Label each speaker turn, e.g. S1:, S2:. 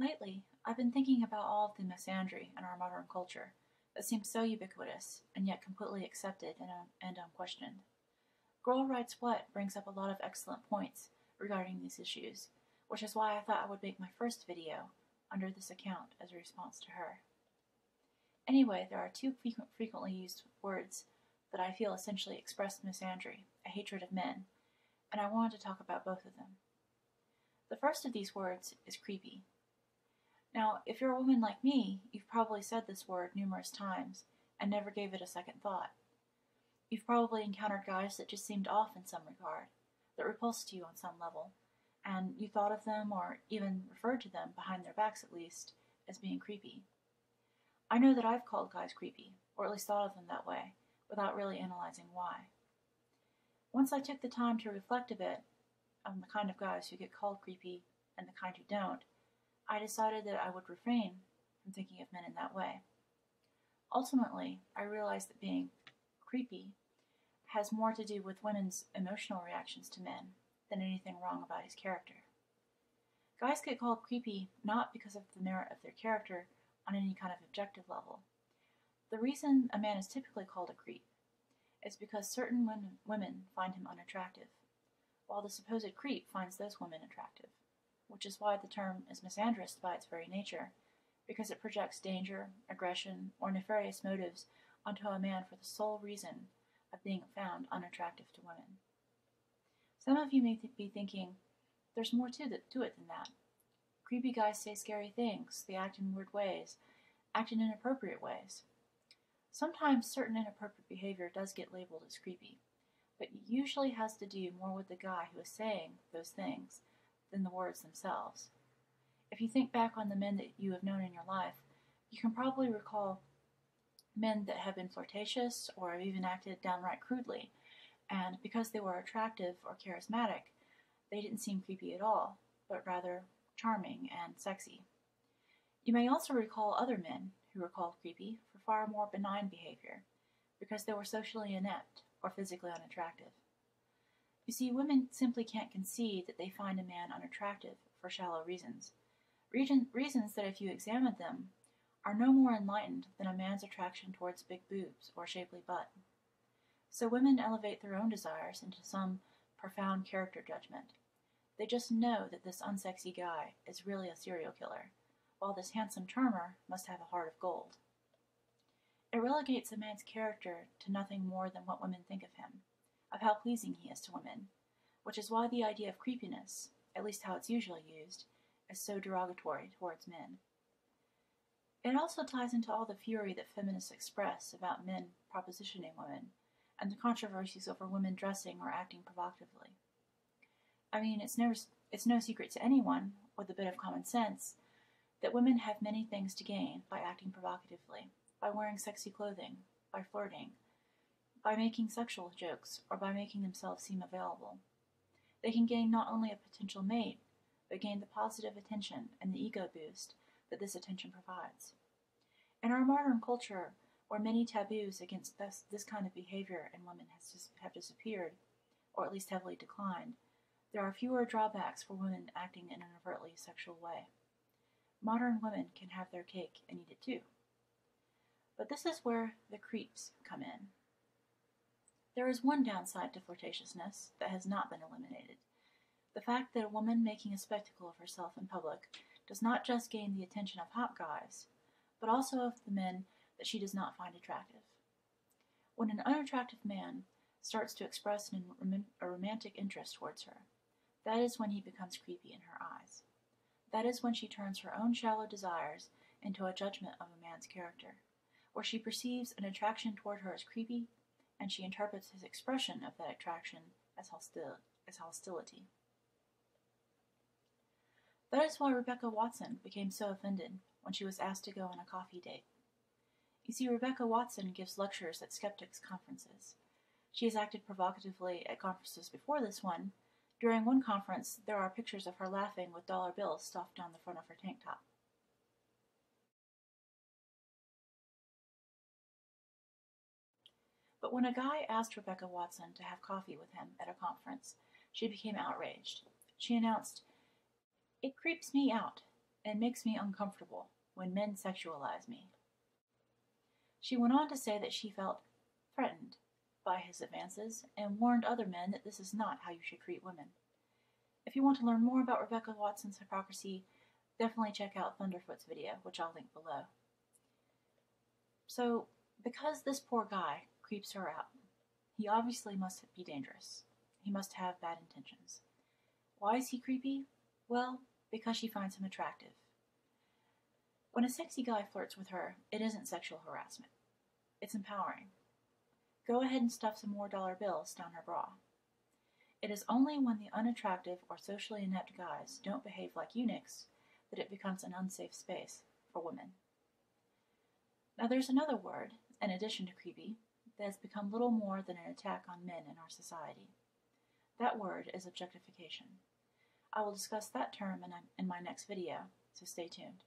S1: Lately, I've been thinking about all of the misandry in our modern culture that seems so ubiquitous and yet completely accepted and unquestioned. Girl Writes What brings up a lot of excellent points regarding these issues, which is why I thought I would make my first video under this account as a response to her. Anyway, there are two frequently used words that I feel essentially express misandry, a hatred of men, and I wanted to talk about both of them. The first of these words is creepy. Now, if you're a woman like me, you've probably said this word numerous times and never gave it a second thought. You've probably encountered guys that just seemed off in some regard, that repulsed you on some level, and you thought of them, or even referred to them, behind their backs at least, as being creepy. I know that I've called guys creepy, or at least thought of them that way, without really analyzing why. Once I took the time to reflect a bit on the kind of guys who get called creepy and the kind who don't, I decided that I would refrain from thinking of men in that way. Ultimately, I realized that being creepy has more to do with women's emotional reactions to men than anything wrong about his character. Guys get called creepy not because of the merit of their character on any kind of objective level. The reason a man is typically called a creep is because certain women find him unattractive, while the supposed creep finds those women attractive, which is why the term is misandrous by its very nature, because it projects danger, aggression, or nefarious motives onto a man for the sole reason of being found unattractive to women. Some of you may be thinking, there's more to it than that. Creepy guys say scary things, they act in weird ways, act in inappropriate ways. Sometimes certain inappropriate behavior does get labeled as creepy, but it usually has to do more with the guy who is saying those things than the words themselves. If you think back on the men that you have known in your life, you can probably recall men that have been flirtatious or have even acted downright crudely, and because they were attractive or charismatic, they didn't seem creepy at all, but rather charming and sexy. You may also recall other men who were called creepy for far more benign behavior, because they were socially inept or physically unattractive. You see, women simply can't concede that they find a man unattractive for shallow reasons. Reasons that, if you examine them, are no more enlightened than a man's attraction towards big boobs or shapely butt. So women elevate their own desires into some profound character judgment. They just know that this unsexy guy is really a serial killer, while this handsome charmer must have a heart of gold. It relegates a man's character to nothing more than what women think of him, of how pleasing he is to women, which is why the idea of creepiness, at least how it's usually used, is so derogatory towards men. It also ties into all the fury that feminists express about men propositioning women, and the controversies over women dressing or acting provocatively. I mean, it's no secret to anyone with a bit of common sense that women have many things to gain by acting provocatively, by wearing sexy clothing, by flirting, by making sexual jokes, or by making themselves seem available. They can gain not only a potential mate, but gain the positive attention and the ego boost that this attention provides. In our modern culture, where many taboos against this kind of behavior in women have disappeared, or at least heavily declined, there are fewer drawbacks for women acting in an overtly sexual way. Modern women can have their cake and eat it too. But this is where the creeps come in. There is one downside to flirtatiousness that has not been eliminated. The fact that a woman making a spectacle of herself in public does not just gain the attention of hot guys, but also of the men that she does not find attractive. When an unattractive man starts to express a romantic interest towards her, that is when he becomes creepy in her eyes. That is when she turns her own shallow desires into a judgment of a man's character, where she perceives an attraction toward her as creepy, and she interprets his expression of that attraction as hostility. That is why Rebecca Watson became so offended when she was asked to go on a coffee date. You see, Rebecca Watson gives lectures at skeptics' conferences. She has acted provocatively at conferences before this one. During one conference, there are pictures of her laughing with dollar bills stuffed down the front of her tank top. But when a guy asked Rebecca Watson to have coffee with him at a conference, she became outraged. She announced, "It creeps me out. and makes me uncomfortable when men sexualize me. She went on to say that she felt threatened by his advances and warned other men that this is not how you should treat women. If you want to learn more about Rebecca Watson's hypocrisy, definitely check out Thunderfoot's video, which I'll link below. So, because this poor guy creeps her out, he obviously must be dangerous. He must have bad intentions. Why is he creepy? Well, because she finds him attractive. When a sexy guy flirts with her, it isn't sexual harassment. It's empowering. Go ahead and stuff some more dollar bills down her bra. It is only when the unattractive or socially inept guys don't behave like eunuchs that it becomes an unsafe space for women. Now there's another word, in addition to creepy, that has become little more than an attack on men in our society. That word is objectification. I will discuss that term in my next video, so stay tuned.